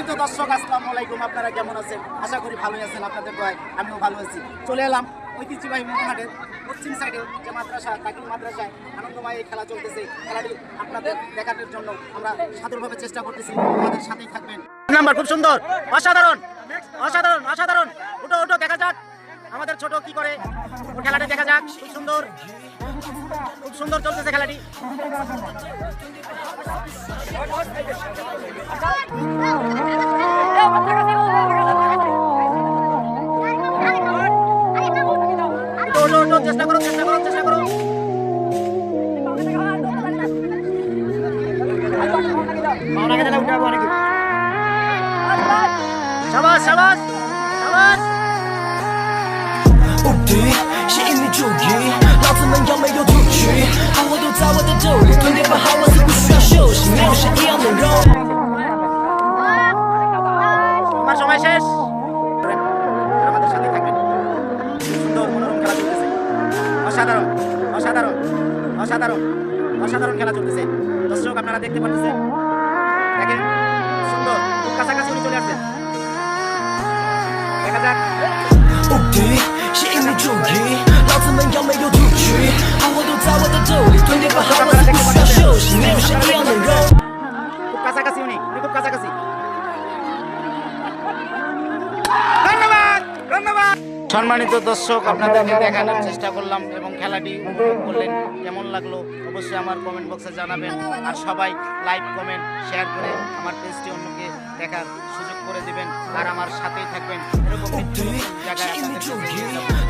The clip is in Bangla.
সম্মানিত দর্শক, আসসালামু আলাইকুম। আপনারা কেমন আছেন? আশা করি ভালোই আছেন। আপনাদের দয়ায় আমিও ভালো আছি। চলে এলাম ঐতিহ্যবাহী মোহামেডানের পশ্চিম সাইডে যে মাদ্রাসা, তাকিল মাদ্রাসায় আনন্দময় এই খেলা চলতেছে। খেলাটি আপনাদের দেখানোর জন্য আমরা সাদরভাবে চেষ্টা করতেছি। আমাদের সাথেই থাকবেন। নাম্বার খুব সুন্দর, অসাধারণ অসাধারণ অসাধারণ। ওটো ওটো দেখা যাক আমাদের ছোট কি করে। খেলাটি দেখা যাক। খুব সুন্দর, খুব সুন্দর চলতেছে খেলাটি। চেষ্টা করো চেষ্টা করো চেষ্টা করো। শাবাশ শাবাশ শাবাশ。 无敌，吸引你注意，老子们要没有赌局，好我都在我的兜里，蹲点不好我是不需要休息，没有谁一样能容。 আমার সময় শেষ। আমাদের সাথে থাকবেন। সুন্দর মনোরম খেলা চলতেছে। অসাধারণ অসাধারণ অসাধারণ অসাধারণ খেলা চলতেছে। দর্শক আপনারা দেখতে পাচ্ছেন, দেখেন সুন্দর, খুব কাছাকাছি উনি চলে আসছেন। দেখা যাক। 无敌，吸引你注意，老子们要没有赌局，好我都在我的兜里，蹲点不好我是不需要休息，没有谁一样能容。 খুব কাছাকাছি উনি খুব কাছাকাছি। ধন্যবাদ ধন্যবাদ। সম্মানিত দর্শক, আপনাদেরকে দেখানোর চেষ্টা করলাম এবং খেলাটি উপভোগ করলেন। কেমন লাগলো অবশ্যই আমার কমেন্ট বক্সে জানাবেন। আর সবাই লাইক কমেন্ট শেয়ার করে আমার পেজটি অন্যকে দেখার সুযোগ করে দিবেন। আর আমার সাথেই থাকবেন। এরকম জায়গায় আপনাদের